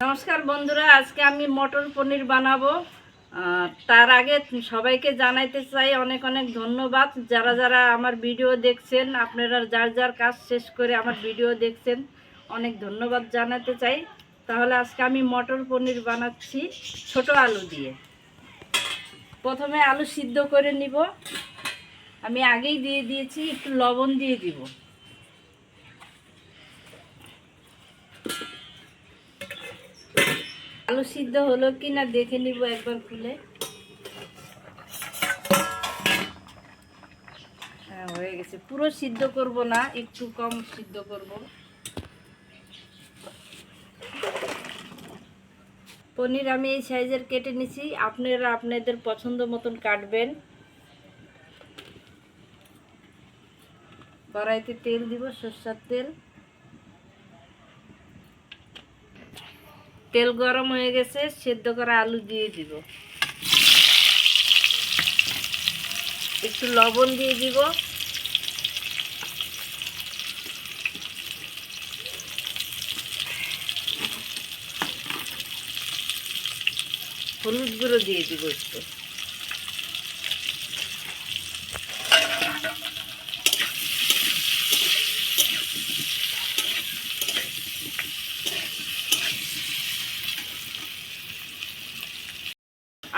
নমস্কার বন্ধুরা, আজকে আমি মটর পনির বানাবো। তার আগে সবাইকে জানাইতে চাই অনেক অনেক ধন্যবাদ। যারা যারা আমার ভিডিও দেখছেন, আপনারা যার যার কাজ শেষ করে আমার ভিডিও দেখছেন, অনেক ধন্যবাদ জানাতে চাই। তাহলে আজকে আমি মটর পনির বানাচ্ছি ছোট আলু দিয়ে। প্রথমে আলু সিদ্ধ করে নিব। আমি আগেই দিয়ে দিয়েছি, একটু লবণ দিয়ে দিব। আলু সিদ্ধ হলো কি না দেখে নিব একবার খুলে। হ্যাঁ, হয়ে গেছে। পুরো সিদ্ধ করব না, একটু কম সিদ্ধ করব। পনির আমি এই সাইজের কেটে নিছি, আপনারা আপনাদের পছন্দ মতন কাটবেন। কড়াইতে তেল দিব, সরষের তেল। তেল গরম হয়ে গেছে, সেদ্ধ করা আলু দিয়ে দিব। একটু লবণ দিয়ে দিব। হলুদ গুঁড়ো দিয়ে দিব একটু।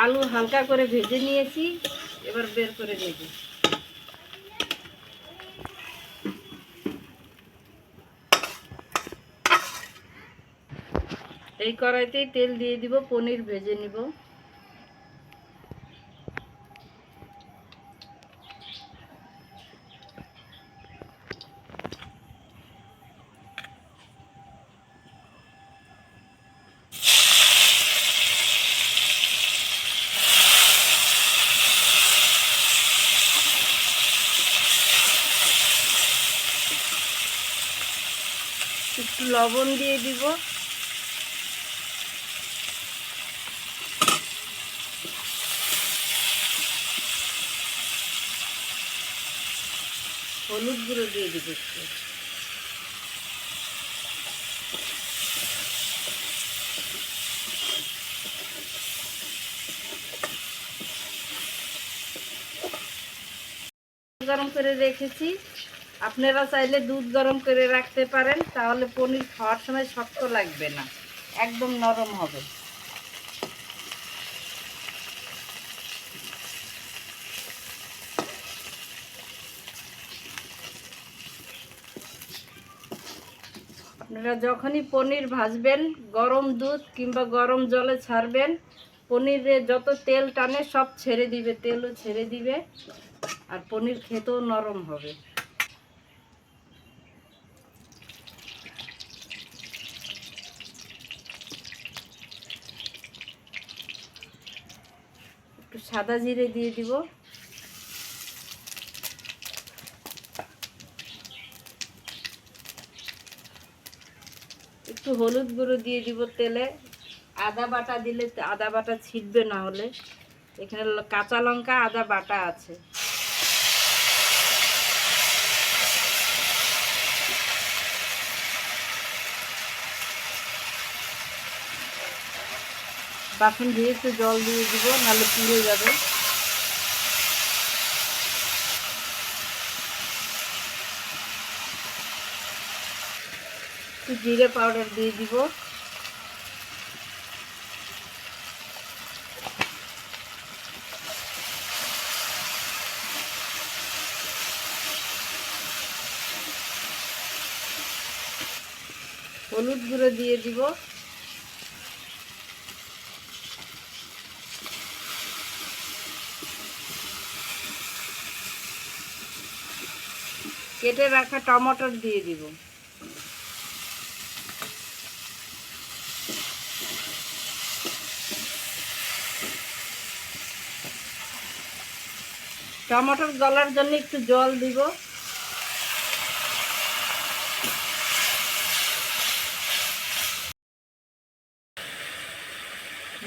আলু হালকা করে ভেজে নিয়েছি, এবার বের করে নেব। এই কড়াইতেই তেল দিয়ে দিব, পনির ভেজে নিব। একটু লবণ দিয়ে দিব। হলুদ গুঁড়ো দিয়ে দিব একটু। গরম করে রেখেছি, আপনারা চাইলে দুধ গরম করে রাখতে পারেন, তাহলে পনির খাওয়ার সময় শক্ত লাগবে না, একদম নরম হবে। আপনারা যখনই পনির ভাজবেন, গরম দুধ কিংবা গরম জলে ছাড়বেন। পনিরে যত তেল টানে সব ছেড়ে দিবে, তেলও ছেড়ে দিবে, আর পনির খেতেও নরম হবে। একটু সাদা জিরে দিয়ে দিব। একটু হলুদ গুঁড়ো দিয়ে দিব তেলে। আদা বাটা দিলে আদা বাটা ছিটবে না, হলে এখানে কাঁচা লঙ্কা আদা বাটা আছে। বাসন দিয়ে একটু জল দিয়ে দিব, নাহলে পুড়ে যাবে। একটু জিরে পাউডার দিয়ে দিব। হলুদ গুঁড়ো দিয়ে দিব। কেটে রাখা টমেটো দিয়ে দিব। টমেটোর গলার জন্য একটু জল দিব।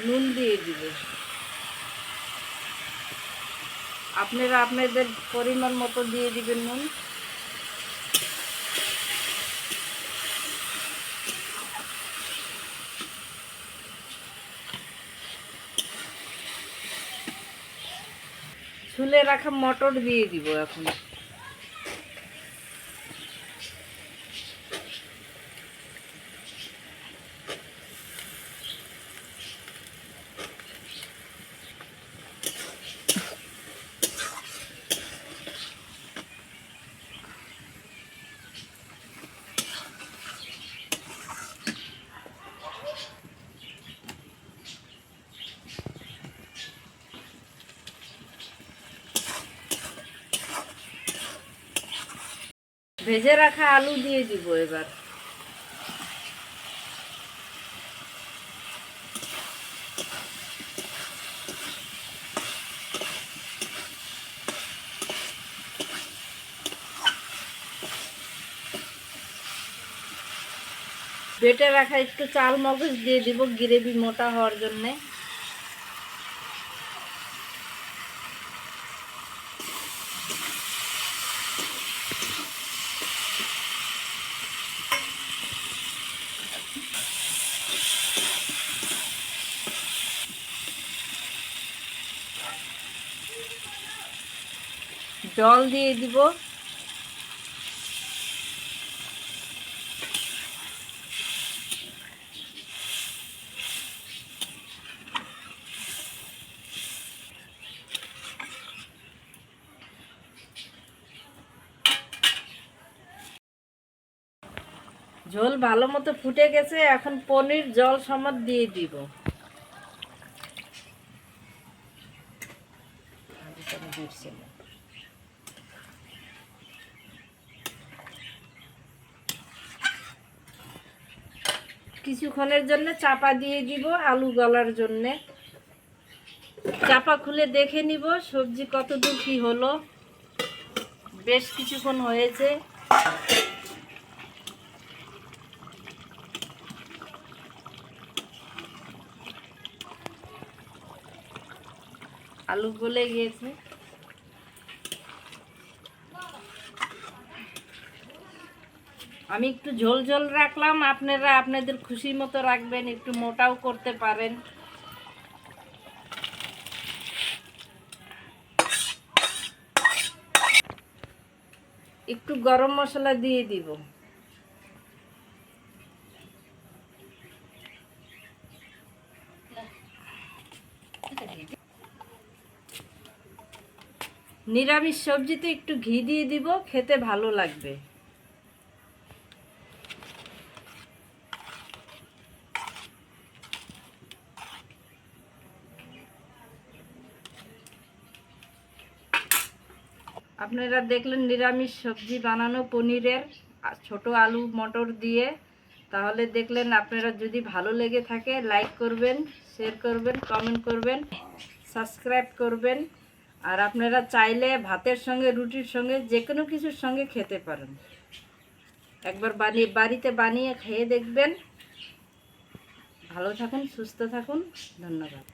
নুন দিয়ে দিব। আপনারা আপনাদের পরিমাণ মতো দিয়ে দিবেন নুন। ছুলে রাখা মটর দিয়ে দিব এখন। ভেজে রাখা আলু দিয়ে দিব এবার। বেটে রাখা একটু চাল মগজ দিয়ে দিব গ্রেভি মোটা হওয়ার জন্যে। জল দিয়ে দিব। ঝোল ভালো মতো ফুটে গেছে, এখন পনির জল সমেত দিয়ে দিব। কিছুক্ষণের জন্য চাপা দিয়ে দিব আলু গলার জন্যে। চাপা খুলে দেখে নিব সবজি কতদূর কি হলো। বেশ কিছুক্ষণ হয়েছে। আলু গলে গিয়েছে। আমি একটু ঝোল ঝোল রাখলাম, আপনারা আপনাদের খুশি মতো রাখবেন, একটু মোটাও করতে পারেন। একটু গরম মশলা দিয়ে দিব। নিরামিষ সবজিতে একটু ঘি দিয়ে দিব, খেতে ভালো লাগবে। আপনারা দেখলেন নিরামিষ সবজি বানানো পনিরের, ছোট আলু মটর দিয়ে। তাহলে দেখলেন, আপনারা যদি ভালো লেগে থাকে লাইক করবেন, শেয়ার করবেন, কমেন্ট করবেন, সাবস্ক্রাইব করবেন। আর আপনারা চাইলে ভাতের সঙ্গে, রুটির সঙ্গে, যে কোনো কিছুর সঙ্গে খেতে পারেন। একবার বাড়িতে বানিয়ে খেয়ে দেখবেন। ভালো থাকুন, সুস্থ থাকুন। ধন্যবাদ।